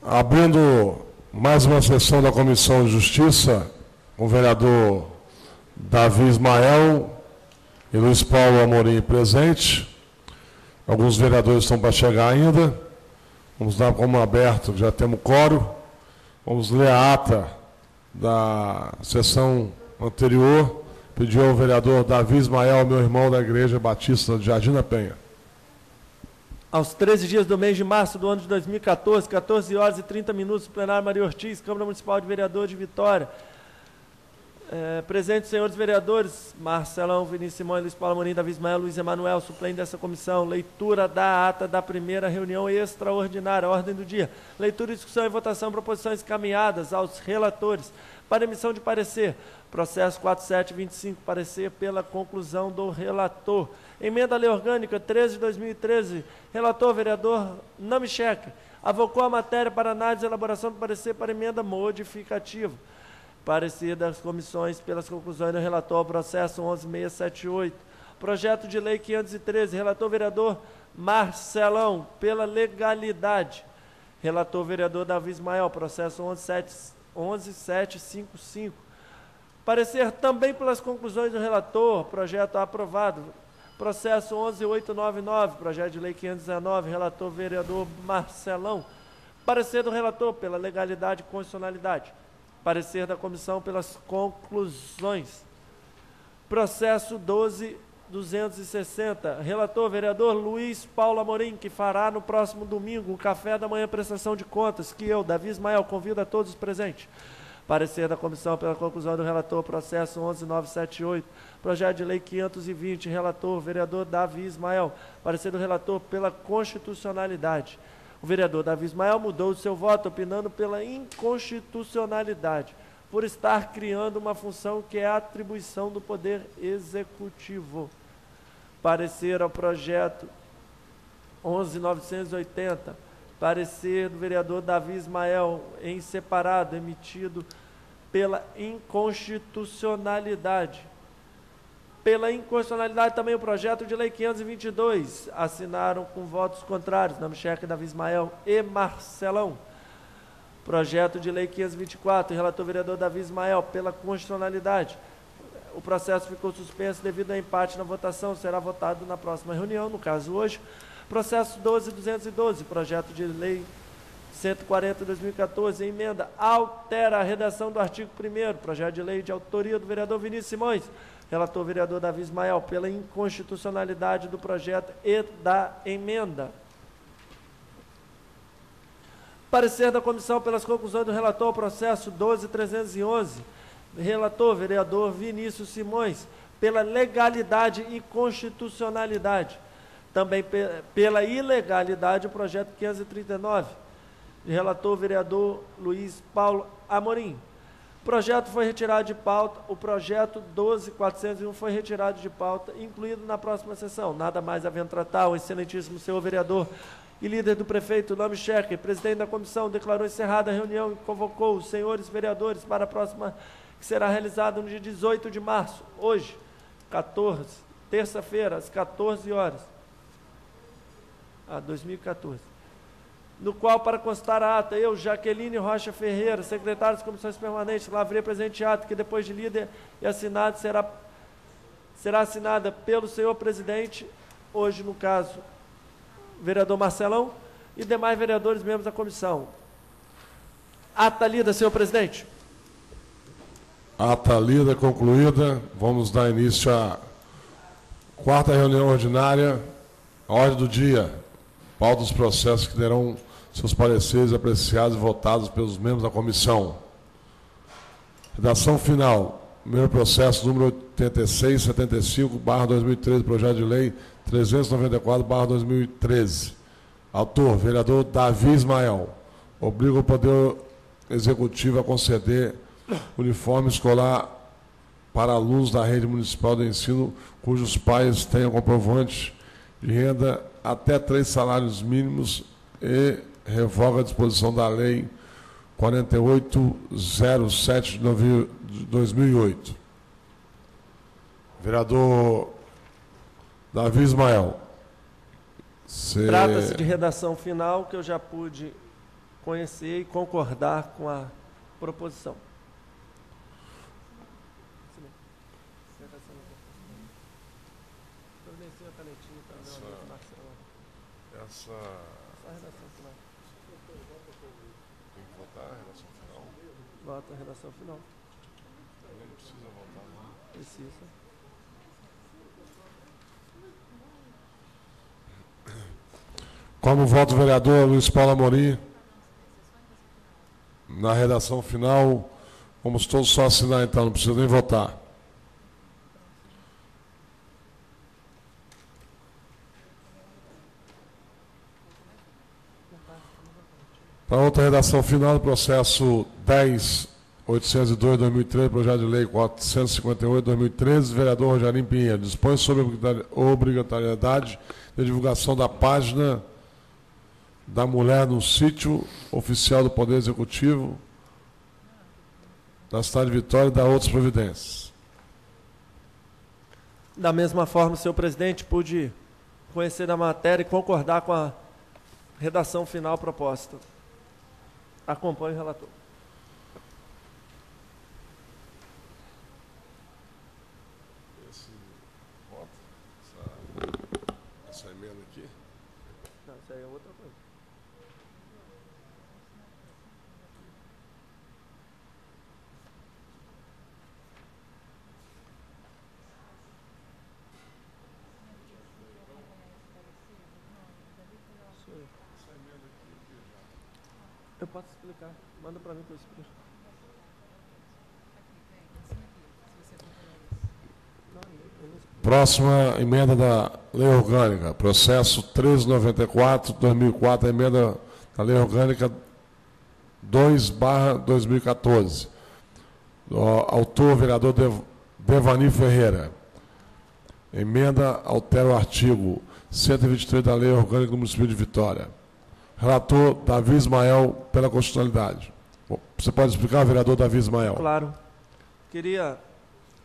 Abrindo mais uma sessão da Comissão de Justiça, com o vereador Davi Ismael e Luiz Paulo Amorim presente. Alguns vereadores estão para chegar ainda. Vamos dar como aberto, já temos quórum. Vamos ler a ata da sessão anterior. Pediu ao vereador Davi Ismael, meu irmão da Igreja Batista de Jardim da Penha. Aos 13 dias do mês de março do ano de 2014, 14 horas e 30 minutos, plenário Maria Ortiz, Câmara Municipal de Vereadores de Vitória. Presentes, senhores vereadores, Marcelão, Vinícius Simões, Luiz Paulo Amorim, Davi Ismael, Luiz Emanuel, suplente dessa comissão. Leitura da ata da primeira reunião extraordinária, ordem do dia. Leitura, discussão e votação, proposições encaminhadas aos relatores para emissão de parecer. Processo 4725, parecer pela conclusão do relator. Emenda à Lei Orgânica 13 de 2013, relator vereador Namichek, avocou a matéria para análise e elaboração do parecer para emenda modificativa. Parecer das comissões pelas conclusões do relator, processo 11678. Projeto de lei 513, relator vereador Marcelão, pela legalidade. Relator vereador Davi Ismael, processo 11755. Parecer também pelas conclusões do relator, projeto aprovado. Processo 11899, projeto de lei 519, relator vereador Marcelão. Parecer do relator pela legalidade e constitucionalidade. Parecer da comissão pelas conclusões. Processo 12260, relator vereador Luiz Paulo Amorim, que fará no próximo domingo o café da manhã prestação de contas, que eu, Davi Ismael, convido a todos os presentes. Parecer da comissão pela conclusão do relator, processo 11978, projeto de lei 520, relator vereador Davi Ismael. Parecer do relator pela constitucionalidade. O vereador Davi Ismael mudou o seu voto, opinando pela inconstitucionalidade, por estar criando uma função que é a atribuição do Poder Executivo. Parecer ao projeto 11980, parecer do vereador Davi Ismael, em separado, emitido pela inconstitucionalidade. Pela inconstitucionalidade também o projeto de lei 522, assinaram com votos contrários, Namichek, Davi Ismael e Marcelão. Projeto de lei 524, relator vereador Davi Ismael, pela constitucionalidade. O processo ficou suspenso devido a empate na votação, será votado na próxima reunião, no caso hoje. Processo 12212, projeto de lei 140 de 2014, emenda, altera a redação do artigo 1º, projeto de lei de autoria do vereador Vinícius Simões, relator vereador Davi Ismael, pela inconstitucionalidade do projeto e da emenda. Parecer da comissão pelas conclusões do relator, processo 12311, relator vereador Vinícius Simões, pela legalidade e constitucionalidade. Também pela ilegalidade, o projeto 539, relator vereador Luiz Paulo Amorim. O projeto foi retirado de pauta, o projeto 12401 foi retirado de pauta, incluído na próxima sessão. Nada mais havendo tratar, o excelentíssimo senhor vereador e líder do prefeito Namichek, presidente da comissão, declarou encerrada a reunião e convocou os senhores vereadores para a próxima, que será realizada no dia 18 de março, hoje, 14, terça-feira, às 14 horas. 2014, no qual, para constar a ata, eu, Jaqueline Rocha Ferreira, secretário das comissões permanentes, lavrei presente ato, que depois de lida e assinado, será assinada pelo senhor presidente, hoje, no caso, vereador Marcelão, e demais vereadores membros da comissão. Ata lida, senhor presidente. Ata lida, concluída. Vamos dar início à quarta reunião ordinária. A ordem do dia. Pauta dos processos que terão seus pareceres apreciados e votados pelos membros da comissão. Redação final. Primeiro processo número 8675/2013, projeto de lei 394/2013. Autor, vereador Davi Ismael. Obriga o Poder Executivo a conceder uniforme escolar para alunos da rede municipal de ensino cujos pais tenham comprovante de renda até 3 salários mínimos e revoga a disposição da Lei 4807 de 2008. Vereador Davi Ismael. Trata-se de redação final, que eu já pude conhecer e concordar com a proposição. Essa redação final. Tem que votar a redação final? Vota a redação final. Não precisa votar, não. Precisa. Como voto o vereador Luiz Paulo Amorim, na redação final, vamos todos só assinar então, não precisa nem votar. Para outra redação final do processo 10.802/2013, projeto de lei 458/2013, vereador Rogerinho Pinheiro, dispõe sobre a obrigatoriedade de divulgação da página da mulher no sítio oficial do Poder Executivo da cidade de Vitória e da outras providências. Da mesma forma, senhor presidente, pude conhecer da matéria e concordar com a redação final proposta. Acompanhe o relator. Esse voto, essa emenda aqui? Não, isso aí é outra coisa. Eu posso explicar. Manda para mim que eu explico. Próxima emenda da Lei Orgânica, processo 1394/2004, emenda da Lei Orgânica 2/2014. Autor, vereador Devani Ferreira. Emenda altera o artigo 123 da Lei Orgânica do município de Vitória. Relator Davi Ismael, pela constitucionalidade. Você pode explicar, vereador Davi Ismael? Claro. Queria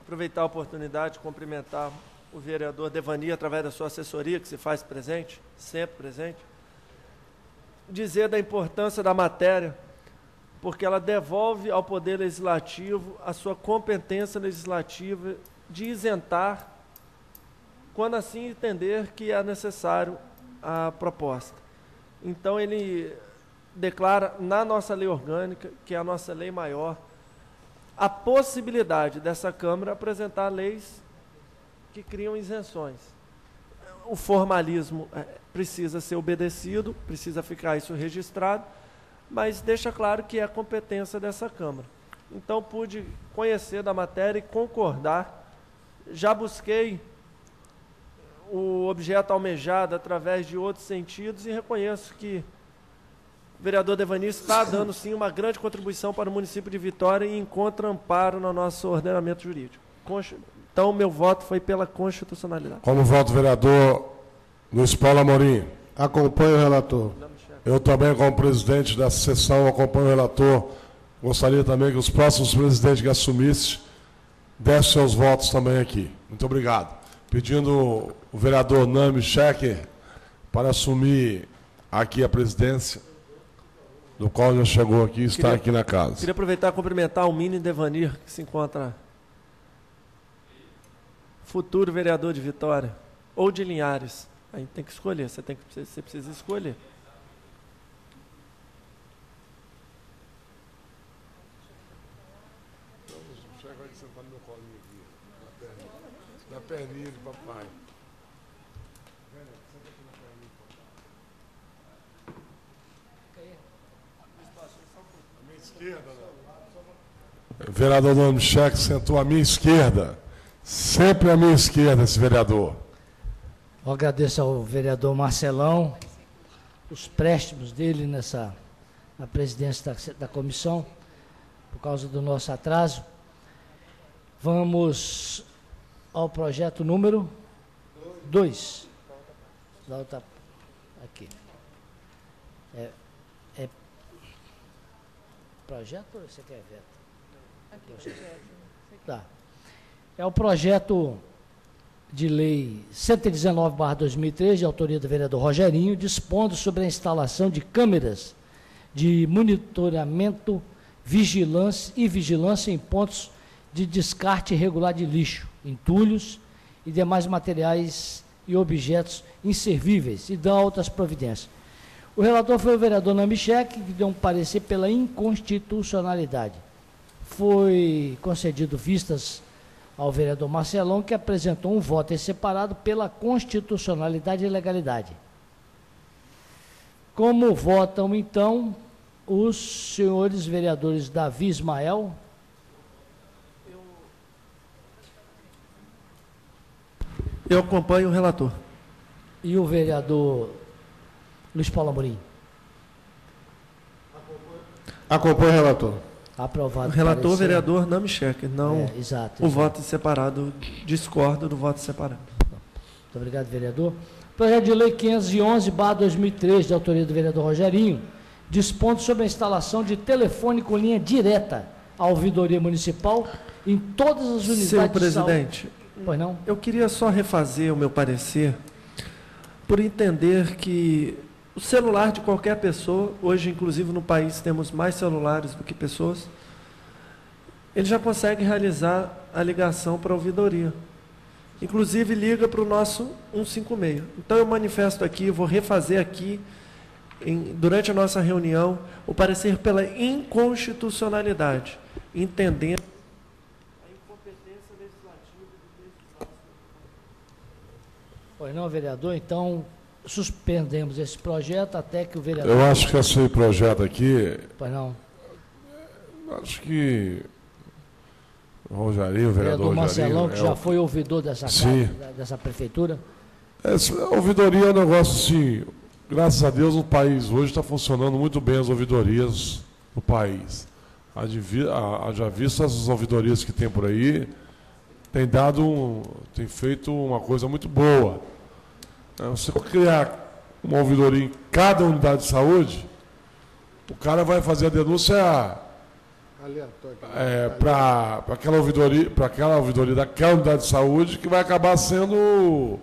aproveitar a oportunidade de cumprimentar o vereador Devani, através da sua assessoria, que se faz presente, sempre presente, dizer da importância da matéria, porque ela devolve ao Poder Legislativo a sua competência legislativa de isentar, quando assim entender que é necessário a proposta. Então, ele declara na nossa lei orgânica, que é a nossa lei maior, a possibilidade dessa Câmara apresentar leis que criam isenções. O formalismo precisa ser obedecido, precisa ficar isso registrado, mas deixa claro que é a competência dessa Câmara. Então, pude conhecer da matéria e concordar. Já busquei o objeto almejado através de outros sentidos e reconheço que o vereador Devani está dando, sim, uma grande contribuição para o município de Vitória e encontra amparo no nosso ordenamento jurídico. Então, meu voto foi pela constitucionalidade. Como voto o vereador Luiz Paulo Amorim? Acompanho o relator. Eu também, como presidente dessa sessão, acompanho o relator. Gostaria também que os próximos presidentes que assumissem dessem seus votos também aqui. Muito obrigado. Pedindo o vereador Nami Schecker para assumir aqui a presidência, do qual já chegou aqui e está aqui na casa. Queria aproveitar e cumprimentar o Mini Devanir, que se encontra futuro vereador de Vitória, ou de Linhares. Aí tem que escolher, você precisa escolher. Vai sentar no meu colinho aqui, na perninha de papai. À minha esquerda, né? Vereador Nome Cheque sentou à minha esquerda. Sempre à minha esquerda, esse vereador. Eu agradeço ao vereador Marcelão os préstimos dele na presidência da comissão, por causa do nosso atraso. Vamos ao projeto número 2. Aqui. É projeto ou você quer veto? Aqui, tá. É o projeto de lei 119/2013, de autoria do vereador Rogerinho, dispondo sobre a instalação de câmeras de monitoramento, vigilância em pontos de descarte irregular de lixo, entulhos e demais materiais e objetos inservíveis e dá outras providências. O relator foi o vereador Namichek, que deu um parecer pela inconstitucionalidade. Foi concedido vistas ao vereador Marcelão, que apresentou um voto em separado pela constitucionalidade e legalidade. Como votam, então, os senhores vereadores Davi Ismael, Eu acompanho o relator. e o vereador Luiz Paulo Amorim? Acompanho o relator. Aprovado. O relator, parecer. vereador Namichek, não Exato. o voto em separado. Discordo do voto separado. Muito obrigado, vereador. Projeto de Lei 511/2003, de autoria do vereador Rogerinho, dispondo sobre a instalação de telefone com linha direta à ouvidoria municipal em todas as unidades Senhor de saúde. presidente, Pois não? eu queria só refazer o meu parecer por entender que o celular de qualquer pessoa, hoje inclusive no país temos mais celulares do que pessoas, ele já consegue realizar a ligação para a ouvidoria. Inclusive liga para o nosso 156. Então eu manifesto aqui, vou refazer aqui, durante a nossa reunião, o parecer pela inconstitucionalidade, entendendo a incompetência legislativa. Pois não, vereador? Então, suspendemos esse projeto até que o vereador... Eu acho que esse projeto aqui, Pois não? acho que o Rogerinho, o vereador Marcelão, que Rogerinho, já foi ouvidor dessa Sim. casa, dessa prefeitura. A ouvidoria é um negócio assim, graças a Deus o país hoje está funcionando muito bem as ouvidorias no país. Haja visto as ouvidorias que tem por aí, tem feito uma coisa muito boa. Você criar uma ouvidoria em cada unidade de saúde, o cara vai fazer a denúncia para aquela ouvidoria daquela unidade de saúde, que vai acabar sendo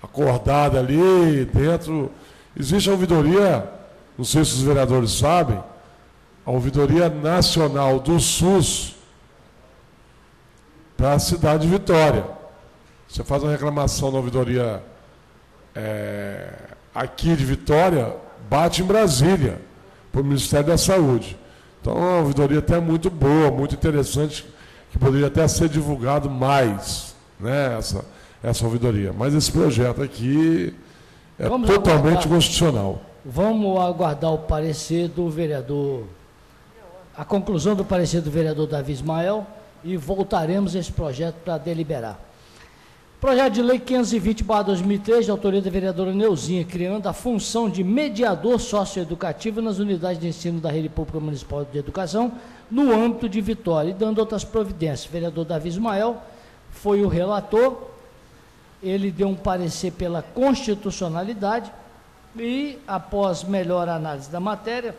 acordada ali dentro. Existe a ouvidoria, não sei se os vereadores sabem, a ouvidoria nacional do SUS para a cidade de Vitória. Você faz uma reclamação na ouvidoria aqui de Vitória, bate em Brasília, para o Ministério da Saúde. Então, é uma ouvidoria até muito boa, muito interessante, que poderia até ser divulgado mais, né, essa ouvidoria. Mas esse projeto aqui é totalmente constitucional. Vamos aguardar o parecer do vereador, a conclusão do parecer do vereador Davi Ismael, e voltaremos a esse projeto para deliberar. Projeto de Lei 520/2003, de autoria da vereadora Neuzinha, criando a função de mediador socioeducativo nas unidades de ensino da Rede Pública Municipal de Educação, no âmbito de Vitória, e dando outras providências. O vereador Davi Ismael foi o relator, ele deu um parecer pela constitucionalidade e, após melhor análise da matéria,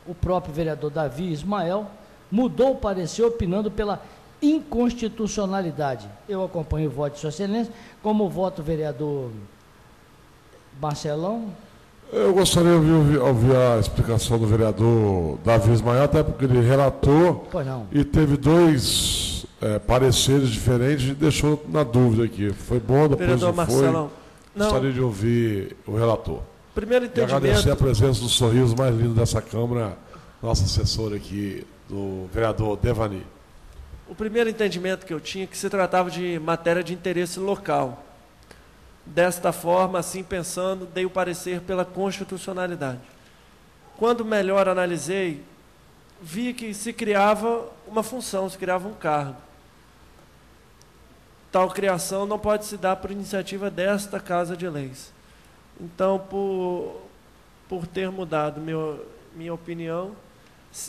o próprio vereador Davi Ismael mudou o parecer opinando pela inconstitucionalidade. Eu acompanho o voto de Sua Excelência. Como voto o vereador Marcelão? Eu gostaria de ouvir a explicação do vereador Davi Ismael, até porque ele relatou e teve dois pareceres diferentes e deixou na dúvida aqui. Foi bom, depois Vereador não Marcelão, foi. Gostaria de ouvir o relator. Primeiro E agradecer entendimento. a presença do sorriso mais lindo dessa Câmara, nosso assessor aqui, do vereador Devani. O primeiro entendimento que eu tinha é que se tratava de matéria de interesse local. Desta forma, assim pensando, dei o parecer pela constitucionalidade. Quando melhor analisei, vi que se criava uma função, se criava um cargo. Tal criação não pode se dar por iniciativa desta Casa de Leis. Então, por ter mudado minha opinião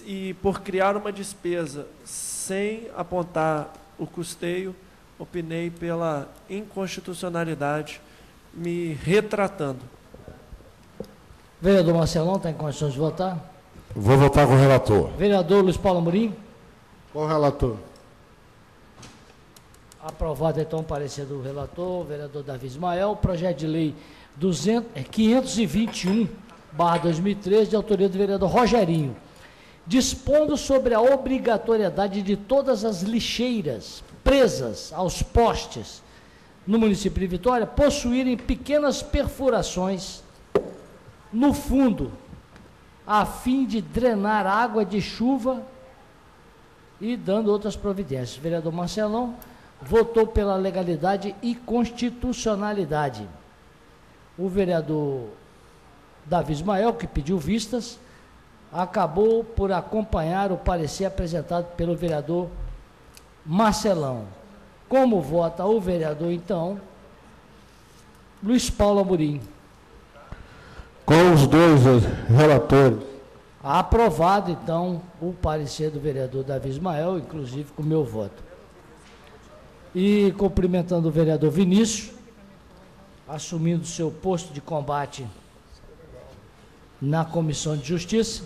e por criar uma despesa sem apontar o custeio, opinei pela inconstitucionalidade, me retratando. Vereador Marcelão, está em condições de votar? Vou votar com o relator. Vereador Luiz Paulo Amorim? Com o relator. Aprovado então o parecer do relator, vereador Davi Ismael. Projeto de Lei 521 2013, de autoria do vereador Rogerinho, dispondo sobre a obrigatoriedade de todas as lixeiras presas aos postes no município de Vitória possuírem pequenas perfurações no fundo, a fim de drenar água de chuva e dando outras providências. O vereador Marcelão votou pela legalidade e constitucionalidade. O vereador Davi Ismael, que pediu vistas, acabou por acompanhar o parecer apresentado pelo vereador Marcelão. Como vota o vereador, então, Luiz Paulo Amorim? Com os dois relatores. Aprovado, então, o parecer do vereador Davi Ismael, inclusive com o meu voto. E cumprimentando o vereador Vinícius, assumindo seu posto de combate na Comissão de Justiça.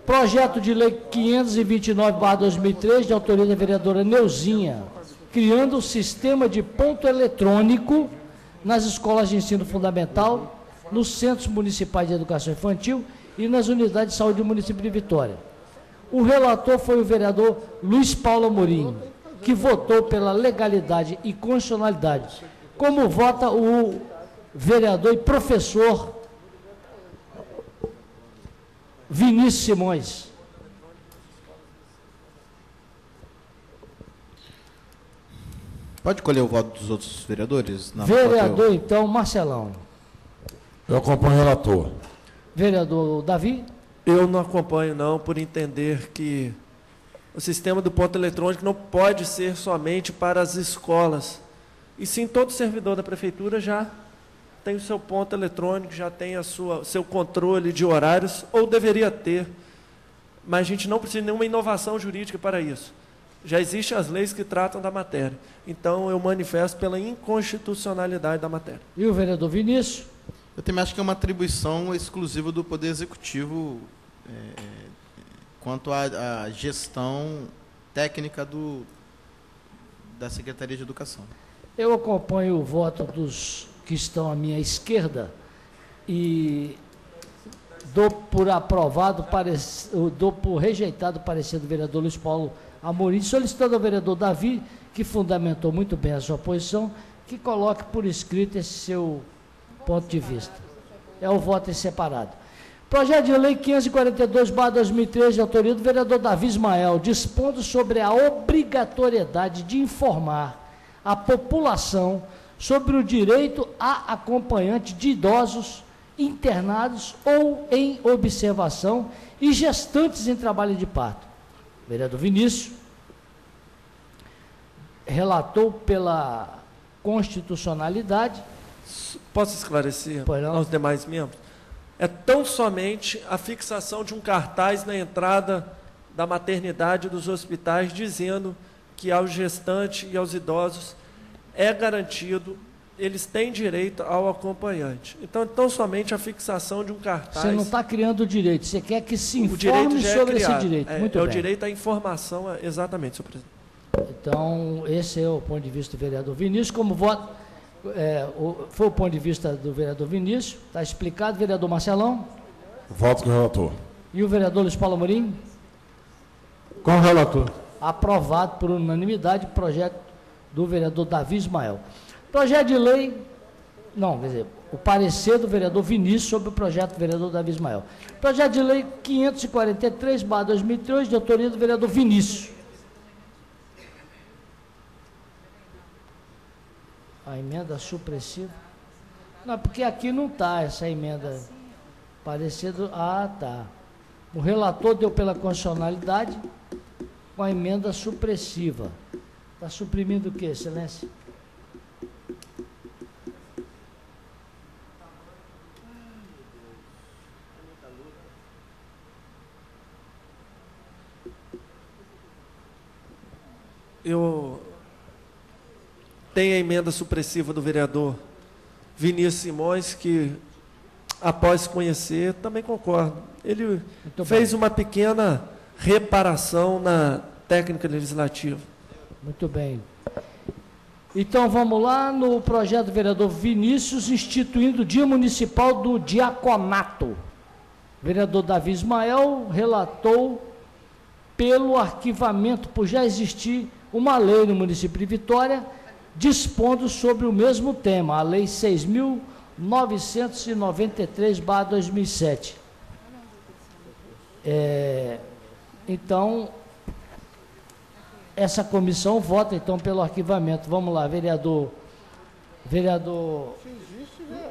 Projeto de Lei 529/2003, de autoria da vereadora Neuzinha, criando o sistema de ponto eletrônico nas escolas de ensino fundamental, nos centros municipais de educação infantil e nas unidades de saúde do município de Vitória. O relator foi o vereador Luiz Paulo Amorim, que votou pela legalidade e constitucionalidade. Como vota o vereador e professor Vinícius Simões? Pode colher o voto dos outros vereadores? Vereador, então, Marcelão. Eu acompanho o relator. Vereador Davi? Eu não acompanho, não, por entender que o sistema do ponto eletrônico não pode ser somente para as escolas. E sim, todo servidor da prefeitura já tem o seu ponto eletrônico, já tem seu controle de horários, ou deveria ter. Mas a gente não precisa de nenhuma inovação jurídica para isso. Já existem as leis que tratam da matéria. Então, eu manifesto pela inconstitucionalidade da matéria. E o vereador Vinícius? Eu também acho que é uma atribuição exclusiva do Poder Executivo quanto à gestão técnica da Secretaria de Educação. Eu acompanho o voto dos que estão à minha esquerda e dou por rejeitado o parecer do vereador Luiz Paulo Amorim, solicitando ao vereador Davi, que fundamentou muito bem a sua posição, que coloque por escrito esse seu ponto de vista. É o voto em separado. Projeto de Lei 542/2013, de autoria do vereador Davi Ismael, dispondo sobre a obrigatoriedade de informar a população sobre o direito a acompanhante de idosos internados ou em observação e gestantes em trabalho de parto. Vereador Vinícius relatou pela constitucionalidade. Posso esclarecer Pois não. aos demais membros? É tão somente a fixação de um cartaz na entrada da maternidade dos hospitais dizendo que aos gestantes e aos idosos é garantido, eles têm direito ao acompanhante. Então, tão somente a fixação de um cartaz. Você não está criando o direito, você quer que se O direito informe já é sobre esse criado. direito. Muito é bem. o direito à informação, exatamente, senhor presidente. Então, esse é o ponto de vista do vereador Vinícius. Como voto, foi o ponto de vista do vereador Vinícius, está explicado. Vereador Marcelão? Voto com o relator. E o vereador Luiz Paulo Amorim? Com o relator. Aprovado por unanimidade o projeto do vereador Davi Ismael. Projeto de lei, não, quer dizer, o parecer do vereador Vinícius sobre o projeto do vereador Davi Ismael. Projeto de lei 543/2003, de autoria do vereador Vinícius. A emenda supressiva. Não, porque aqui não está essa emenda. Parecer do. Ah, tá. O relator deu pela constitucionalidade com a emenda supressiva. Está suprimindo o quê, excelência? Eu tenho a emenda supressiva do vereador Vinícius Simões, que, após conhecer, também concordo. Ele fez uma pequena reparação na técnica legislativa. Muito bem. Então, vamos lá no projeto do vereador Vinícius, instituindo o Dia Municipal do Diaconato. O vereador Davi Ismael relatou pelo arquivamento, por já existir uma lei no município de Vitória, dispondo sobre o mesmo tema, a Lei 6.993/2007. Então, essa comissão vota, então, pelo arquivamento. Vamos lá, vereador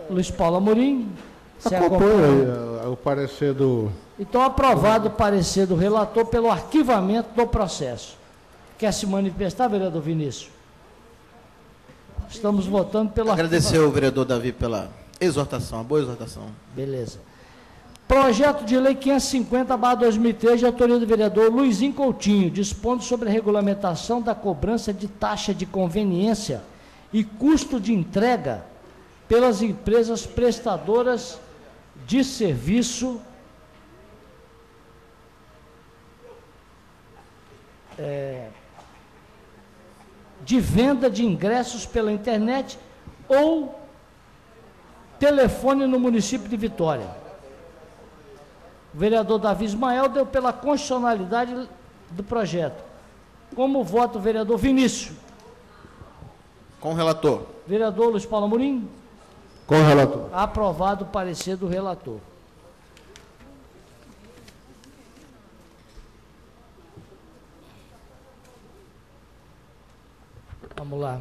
Luiz Paulo Amorim. Você Acompanha o parecer do... Então, aprovado o parecer do relator pelo arquivamento do processo. Quer se manifestar, vereador Vinícius? Estamos votando pelo Agradecer ao vereador Davi pela exortação, a boa exortação. Beleza. Projeto de Lei 550/2003, de autoria do vereador Luizinho Coutinho, dispondo sobre a regulamentação da cobrança de taxa de conveniência e custo de entrega pelas empresas prestadoras de serviço de venda de ingressos pela internet ou telefone no município de Vitória. O vereador Davi Ismael deu pela constitucionalidade do projeto. Como vota o vereador Vinícius? Com o relator. Vereador Luiz Paulo Amorim? Com o relator. Aprovado o parecer do relator. Vamos lá.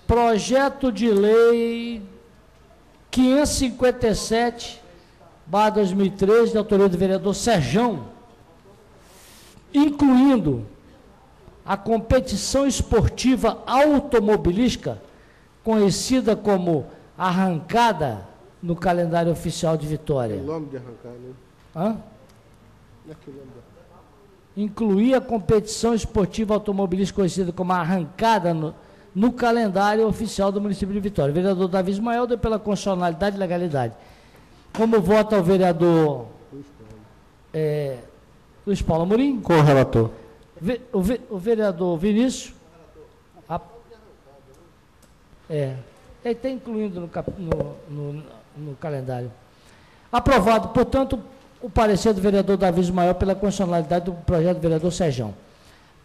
Projeto de Lei 557/2013, de autoria do vereador Serjão, incluindo a competição esportiva automobilística, conhecida como Arrancada, no calendário oficial de Vitória. O nome de arrancar, né? Hã? Não é que o nome de... Incluir a competição esportiva automobilística conhecida como Arrancada no calendário oficial do município de Vitória. O vereador Davi Ismael deu pela constitucionalidade e legalidade. Como vota o vereador Luiz Paulo Amorim? Com o relator. O vereador Vinícius? Ele está incluindo no calendário. Aprovado, portanto, o parecer do vereador Davi Ismael pela constitucionalidade do projeto do vereador Serjão.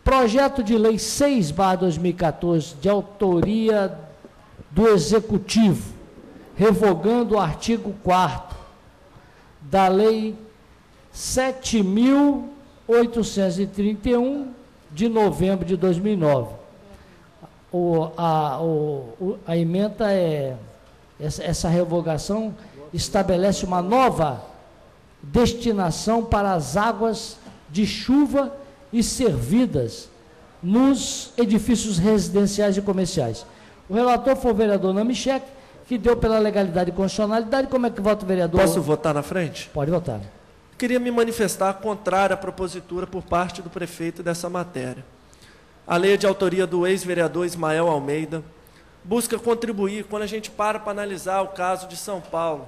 Projeto de Lei 6/2014, de autoria do Executivo, revogando o artigo 4º da Lei 7.831, de novembro de 2009. A emenda essa revogação estabelece uma nova destinação para as águas de chuva e servidas nos edifícios residenciais e comerciais. O relator foi o vereador Namichek, que deu pela legalidade e constitucionalidade. Como é que vota o vereador? Posso votar na frente? Pode votar. Queria me manifestar contrária à propositura por parte do prefeito dessa matéria. A lei é de autoria do ex-vereador Ismael Almeida, busca contribuir, quando a gente para analisar o caso de São Paulo.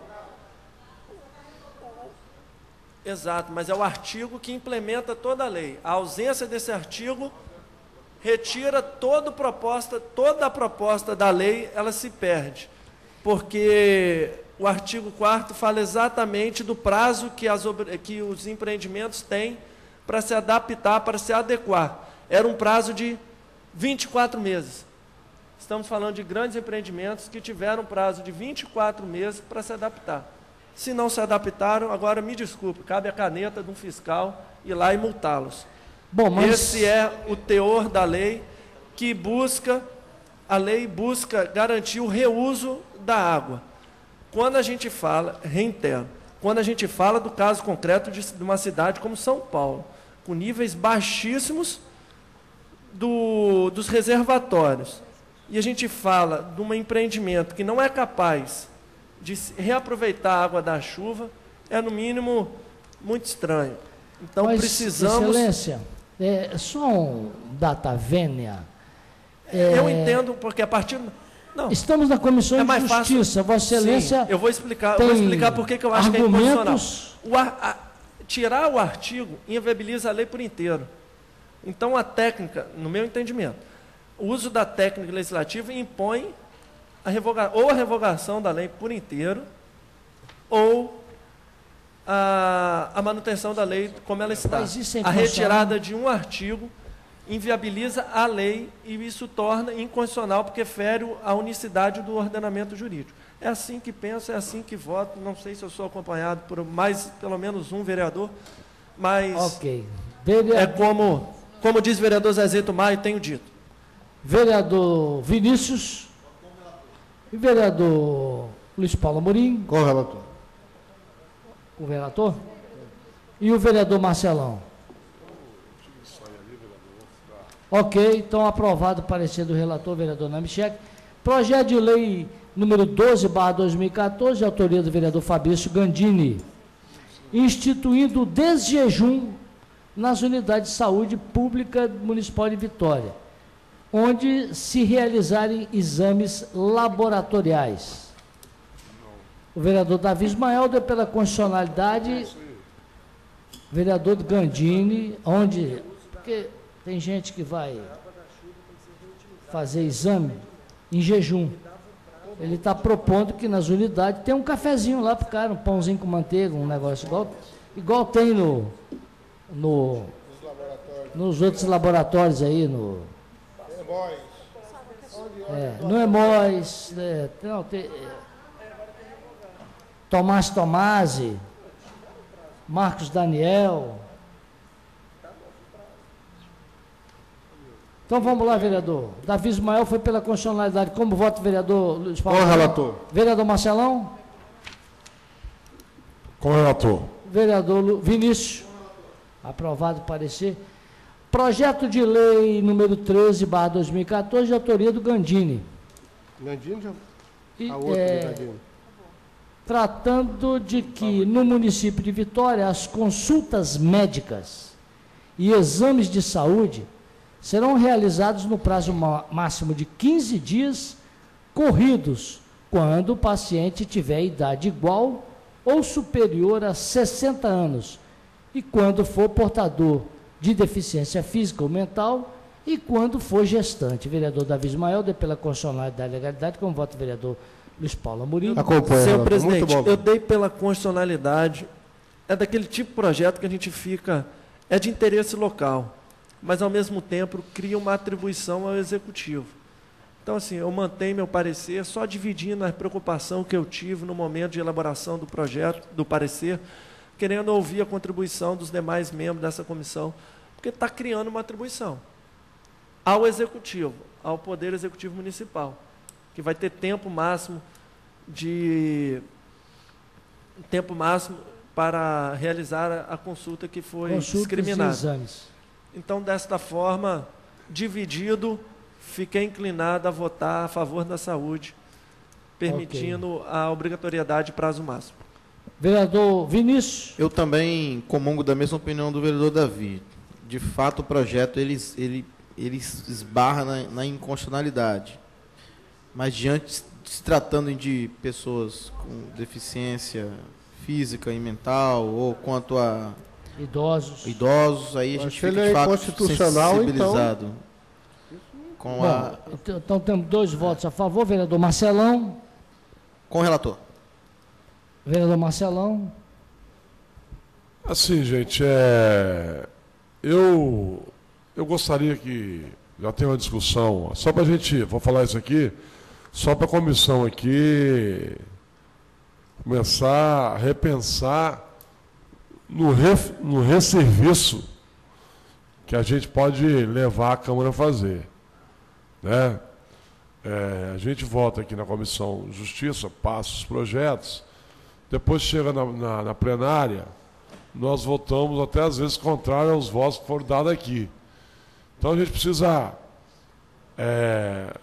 Exato, mas é o artigo que implementa toda a lei. A ausência desse artigo retira toda a proposta da lei, ela se perde. Porque o artigo 4º fala exatamente do prazo que os empreendimentos têm para se adaptar, para se adequar. Era um prazo de 24 meses. Estamos falando de grandes empreendimentos que tiveram prazo de 24 meses para se adaptar. Se não se adaptaram, agora me desculpe, cabe a caneta de um fiscal ir lá e multá-los. Bom, mas... Esse é o teor da lei, que a lei busca garantir o reuso da água. Quando a gente fala, reitero, quando a gente fala do caso concreto de uma cidade como São Paulo, com níveis baixíssimos dos reservatórios, e a gente fala de um empreendimento que não é capaz de reaproveitar a água da chuva, é no mínimo muito estranho. Então precisamos... Excelência, só um data vênia. Eu entendo, porque a partir... Não, estamos na Comissão de Justiça, Vossa Excelência... Sim, eu vou explicar por que eu acho que é inconstitucional. Tirar o artigo inviabiliza a lei por inteiro. Então a técnica, no meu entendimento, o uso da técnica legislativa impõe ou a revogação da lei por inteiro, ou a manutenção da lei como ela está. Mas isso é a retirada de um artigo inviabiliza a lei e isso torna inconstitucional, porque fere a unicidade do ordenamento jurídico. É assim que penso, é assim que voto. Não sei se eu sou acompanhado por pelo menos um vereador, mas Ok. é como diz o vereador Zezito Maio, tenho dito. Vereador Vinícius e vereador Luiz Paulo Amorim, Com o relator. o relator, e o vereador Marcelão. Ok, então aprovado o parecer do relator, vereador Namichek. Projeto de lei número 12/2014, de autoria do vereador Fabrício Gandini, instituindo o desjejum nas unidades de saúde pública municipal de Vitória, onde se realizarem exames laboratoriais. O vereador Davi Ismael deu pela constitucionalidade, vereador Gandini, onde... Porque tem gente que vai fazer exame em jejum. Ele está propondo que nas unidades tem um cafezinho lá para o cara, um pãozinho com manteiga, um negócio igual tem nos outros laboratórios aí, no Hemóis, Tomás Tomasi, Marcos Daniel. Então vamos lá, vereador. Davi Ismael foi pela constitucionalidade. Como vota o vereador Luiz Paulo? Com o relator. Vereador Marcelão? Com o relator. Vereador Vinícius? Aprovado o parecer. Projeto de lei número 13/2014, de autoria do Gandini. Gandini já... E, A outra do Gandini. tratando de que no município de Vitória as consultas médicas e exames de saúde serão realizados no prazo máximo de 15 dias corridos, quando o paciente tiver idade igual ou superior a 60 anos e quando for portador de deficiência física ou mental e quando for gestante. Vereador Davi Ismael, dê pela constitucionalidade e legalidade, como vota o vereador Luiz Paulo Amorim. Acompanha, Senhor relator. presidente, Muito bom. eu dei pela constitucionalidade, é daquele tipo de projeto que a gente fica, é de interesse local, mas ao mesmo tempo cria uma atribuição ao executivo. Então, assim, eu mantenho meu parecer, só dividindo a preocupação que eu tive no momento de elaboração do projeto, do parecer, querendo ouvir a contribuição dos demais membros dessa comissão, porque está criando uma atribuição ao executivo, ao Poder Executivo Municipal, que vai ter tempo máximo para realizar a consulta que foi Consultas e discriminada. exames. Então, desta forma, dividido, fiquei inclinado a votar a favor da saúde, permitindo a obrigatoriedade de prazo máximo. Vereador Vinícius. Eu também comungo da mesma opinião do vereador Davi. De fato, o projeto ele esbarra na inconstitucionalidade. Mas diante, se tratando de pessoas com deficiência física e mental, ou quanto a idosos, aí a gente Acho ele fica de é fato inconstitucional, sensibilizado com Bom, então temos 2 votos a favor. Vereador Marcelão. com o relator. Vereador Marcelão. Assim, gente, eu gostaria que já tem uma discussão, só para a gente, vou falar isso aqui, só para a comissão aqui começar a repensar no resserviço que a gente pode levar a Câmara a fazer, né? A gente vota aqui na Comissão de Justiça, passa os projetos, depois chega na plenária, nós votamos até às vezes contrário aos votos que foram dados aqui. Então a gente precisa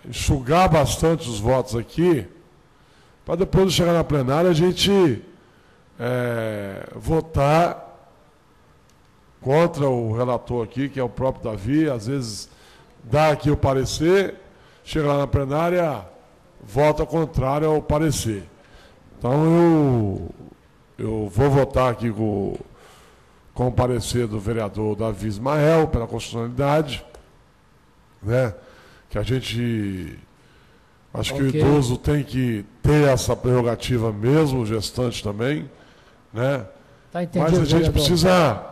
enxugar bastante os votos aqui, para depois de chegar na plenária a gente votar contra o relator aqui, que é o próprio Davi, às vezes dá aqui o parecer, chega lá na plenária, vota contrário ao parecer. Então eu vou votar aqui com o parecer do vereador Davi Ismael, pela constitucionalidade, né? que a gente... Acho que o Ok. idoso tem que ter essa prerrogativa mesmo, o gestante também, né? Tá entendido, Mas a gente vereador? precisa,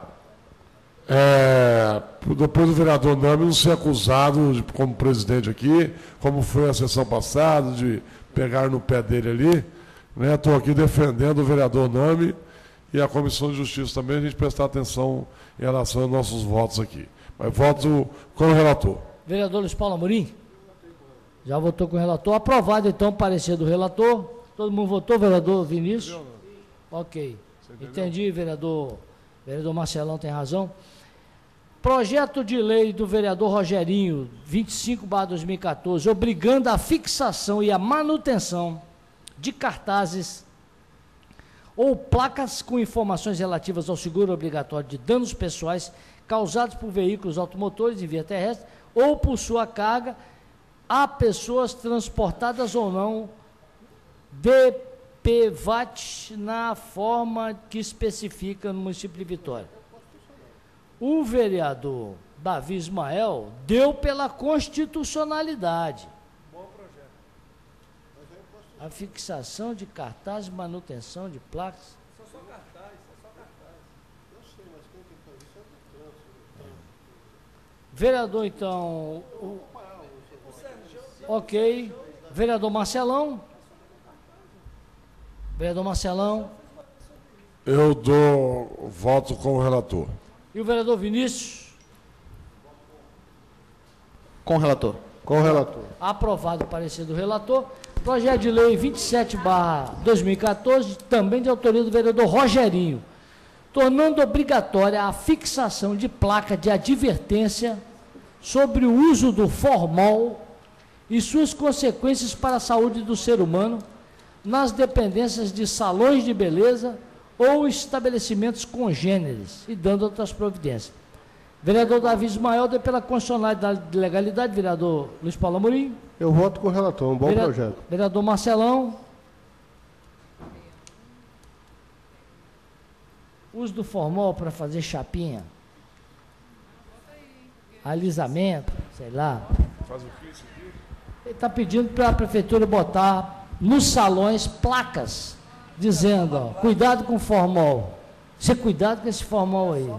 depois do vereador Nami não ser acusado, como presidente aqui, como foi a sessão passada, de pegar no pé dele ali, né? Estou aqui defendendo o vereador Nami e a Comissão de Justiça também, a gente prestar atenção em relação aos nossos votos aqui. Mas voto com o relator. Vereador Luiz Paulo Amorim? Já votou com o relator. Aprovado, então, o parecer do relator. Todo mundo votou, vereador Vinícius? Ok. Entendi, vereador. Vereador Marcelão tem razão. Projeto de lei do vereador Rogerinho, 25/2014, obrigando a fixação e a manutenção de cartazes ou placas com informações relativas ao seguro obrigatório de danos pessoais causados por veículos automotores em via terrestre ou por sua carga a pessoas transportadas ou não DPVAT na forma que especifica no município de Vitória. O vereador Davi Ismael deu pela constitucionalidade. Bom projeto. A fixação de cartazes, manutenção de placas. Só cartaz. Eu sei, mas quem tem que fazer isso é do trânsito. Vereador, então... Ok. Vereador Marcelão. Vereador Marcelão. Eu dou voto com o relator. E o vereador Vinícius? Com o relator. Com o relator. Aprovado o parecer do relator. Projeto de lei 27/2014, também de autoria do vereador Rogerinho, tornando obrigatória a fixação de placa de advertência sobre o uso do formol e suas consequências para a saúde do ser humano nas dependências de salões de beleza ou estabelecimentos congêneres e dando outras providências. Vereador Davi Ismael, deu pela constitucionalidade de legalidade. Vereador Luiz Paulo Amorim. Eu voto com o relator, um bom projeto. Vereador Marcelão. Uso do formol para fazer chapinha. Alisamento, sei lá. Ele está pedindo para a prefeitura botar nos salões placas dizendo, ó, cuidado com o formol. Você cuidado com esse formol aí.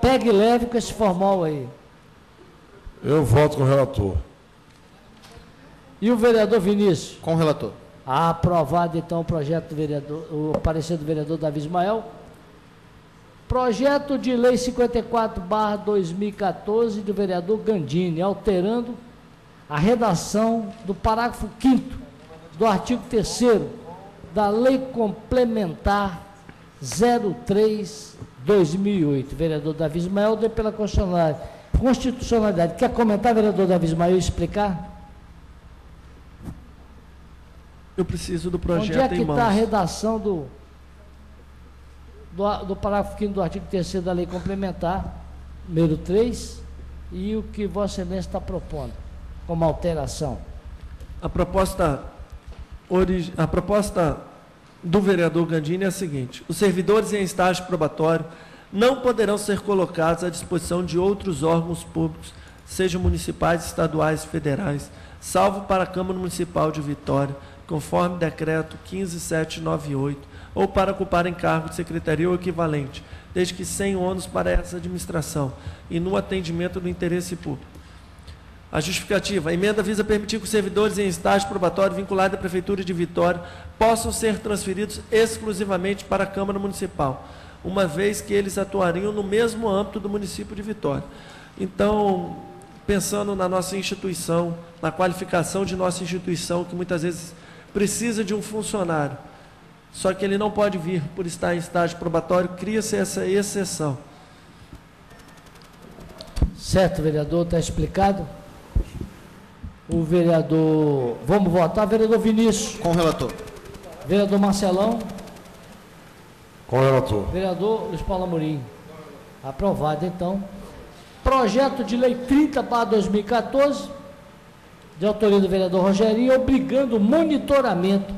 Pegue leve com esse formol aí. Eu voto com o relator. E o vereador Vinícius? Com o relator. Aprovado, então, o projeto do vereador, o parecer do vereador Davi Ismael. Projeto de lei 54/2014 do vereador Gandini, alterando a redação do parágrafo 5º do artigo 3º da Lei Complementar 03/2008. Vereador Davi Ismael, deu pela constitucionalidade. Quer comentar, vereador Davi Ismael, e explicar? Eu preciso do Onde projeto é que em mãos. está a redação do parágrafo 5º do artigo 3º da Lei Complementar, número 3, e o que Vossa Excelência está propondo como alteração? A proposta do vereador Gandini é a seguinte: os servidores em estágio probatório não poderão ser colocados à disposição de outros órgãos públicos, sejam municipais, estaduais, federais, salvo para a Câmara Municipal de Vitória, conforme decreto 15798, ou para ocupar cargo de secretaria ou equivalente, desde que sem ônus para essa administração e no atendimento do interesse público. A justificativa: a emenda visa permitir que os servidores em estágio probatório vinculados à Prefeitura de Vitória possam ser transferidos exclusivamente para a Câmara Municipal, uma vez que eles atuariam no mesmo âmbito do município de Vitória. Então, pensando na nossa instituição, na qualificação de nossa instituição, que muitas vezes precisa de um funcionário, só que ele não pode vir por estar em estágio probatório, cria-se essa exceção. Certo, vereador, está explicado? O vereador... Vamos votar, vereador Vinícius. Com o relator. Vereador Marcelão. Com o relator. Vereador Luiz Paulo Amorim. Aprovado, então. Projeto de lei 30/2014, de autoria do vereador Rogerinho, obrigando o monitoramento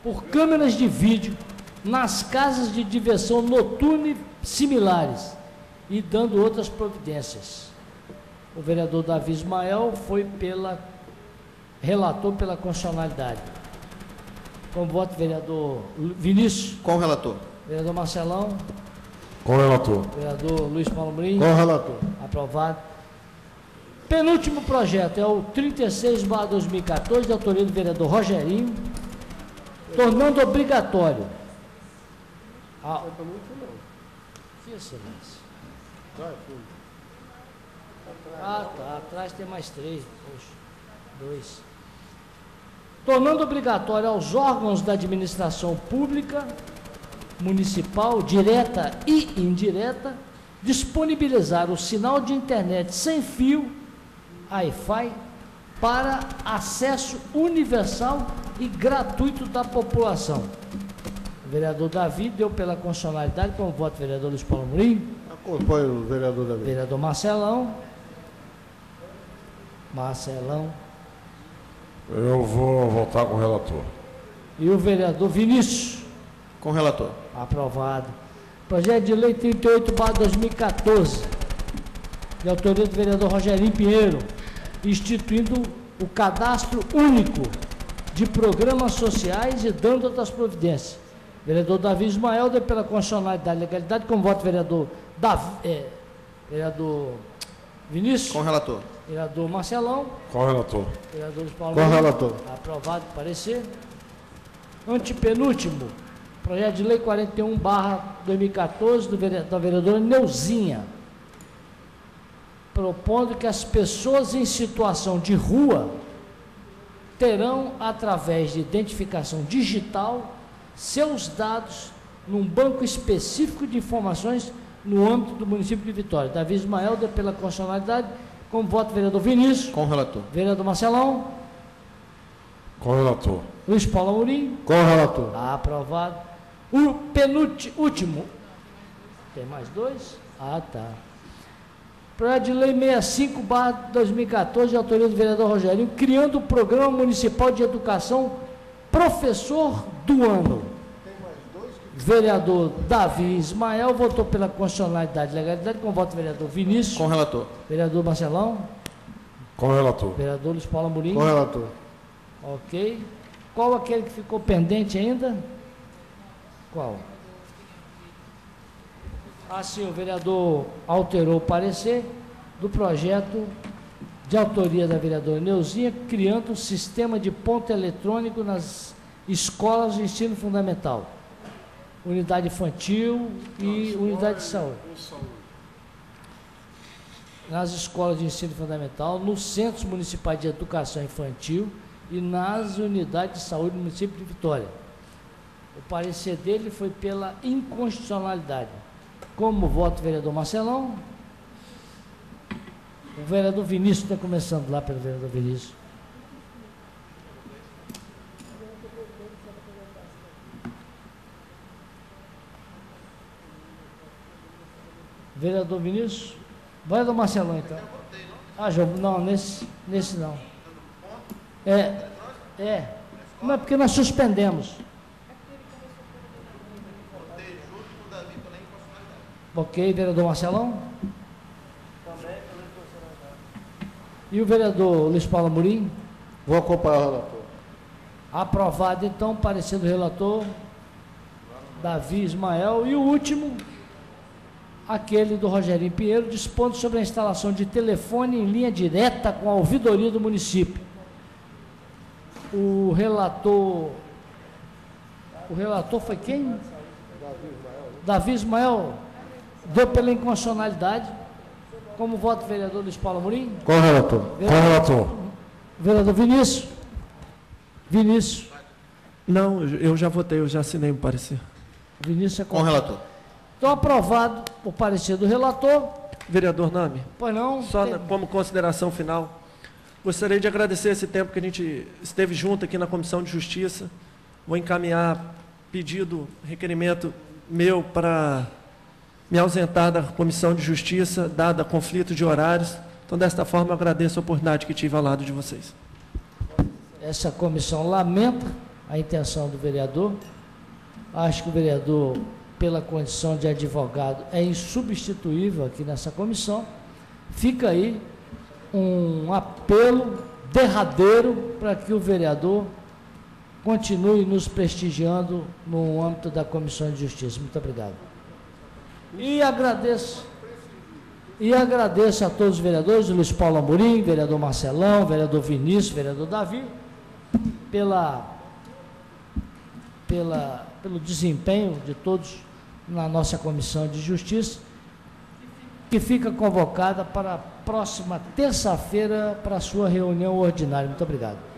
por câmeras de vídeo nas casas de diversão noturna e similares, e dando outras providências. O vereador Davi Ismael foi relator pela constitucionalidade. Com voto, vereador Vinícius. Com o relator. Vereador Marcelão. Com o relator. Vereador Luiz Paulo Amorim. Com o relator. Aprovado. Penúltimo projeto é o 36/2014, de autoria do vereador Rogerinho, tornando obrigatório. Que excelência. Tá. Atrás tem mais 3. Poxa, 2. Tornando obrigatório aos órgãos da administração pública, municipal, direta e indireta, disponibilizar o sinal de internet sem fio, Wi-Fi, para acesso universal e gratuito da população. O vereador Davi deu pela constitucionalidade, com o voto do vereador Luiz Paulo Amorim. Acompanho o vereador Davi. Vereador Marcelão. Eu vou votar com o relator. E o vereador Vinícius. Com o relator. Aprovado. Projeto de lei 38/2014, de autoria do vereador Rogerinho Pinheiro, instituindo o cadastro único de programas sociais e dando outras providências. Vereador Davi Ismael deu pela constitucionalidade e legalidade, com voto do vereador vereador Vinícius. Com o relator. Vereador Marcelão. Com o relator. Vereador Luiz Paulo Com o Amorim. relator. Aprovado, parecer. Antepenúltimo, projeto de lei 41/2014, da vereadora Neuzinha, propondo que as pessoas em situação de rua terão, através de identificação digital, seus dados num banco específico de informações no âmbito do município de Vitória. Davi Ismael deu pela constitucionalidade, com voto do vereador Vinícius. Com o relator. Vereador Marcelão. Com o relator. Luiz Paulo Amorim. Com o relator. Aprovado. O último. Tem mais 2? Tá. Projeto de lei 65/2014, de autoria do vereador Rogerinho, criando o Programa Municipal de Educação Professor do Ano. Vereador Davi Ismael votou pela constitucionalidade e legalidade, com voto do vereador Vinícius. Com o relator. Vereador Marcelão. Com o relator. Vereador Luiz Paulo Amorim. Com o relator. Ok. Qual aquele que ficou pendente ainda? Qual? Sim, o vereador alterou o parecer do projeto de autoria da vereadora Neuzinha, criando um sistema de ponto eletrônico nas escolas de ensino fundamental, unidade infantil e unidade de saúde. Nas escolas de ensino fundamental, nos centros municipais de educação infantil e nas unidades de saúde do município de Vitória. O parecer dele foi pela inconstitucionalidade. Como voto o vereador Marcelão, o vereador Vinícius está começando lá pelo vereador Vinícius. Vereador Vinícius? Vereador Marcelão, então. Não, nesse não. Não é porque nós suspendemos. Ok, vereador Marcelão? Também pela inconstitucionalidade. E o vereador Luiz Paulo Amorim? Vou acompanhar o relator. Aprovado, então, parecer do relator Davi Ismael. E o último, aquele do Rogerinho Pinheiro, dispondo sobre a instalação de telefone em linha direta com a ouvidoria do município. O relator foi quem? Davi Ismael. Deu pela inconstitucionalidade. Como voto o vereador Luiz Paulo Amorim? Com o relator. Com o relator. Vereador Vinícius? Vinícius. Não, eu já votei, eu já assinei o parecer. Vinícius é Com o relator. Então, aprovado o parecer do relator. Vereador Nami, Pois não? só como consideração final, gostaria de agradecer esse tempo que a gente esteve junto aqui na Comissão de Justiça. Vou encaminhar pedido, requerimento meu para me ausentar da Comissão de Justiça, dada conflito de horários. Então, desta forma, eu agradeço a oportunidade que tive ao lado de vocês. Essa comissão lamenta a intenção do vereador. Acho que o vereador, pela condição de advogado, é insubstituível aqui nessa comissão. Fica aí um apelo derradeiro para que o vereador continue nos prestigiando no âmbito da Comissão de Justiça. Muito obrigado. E agradeço a todos os vereadores, o Luiz Paulo Amorim, vereador Marcelão, vereador Vinícius, vereador Davi, pelo desempenho de todos na nossa Comissão de Justiça, que fica convocada para a próxima terça-feira para a sua reunião ordinária. Muito obrigado.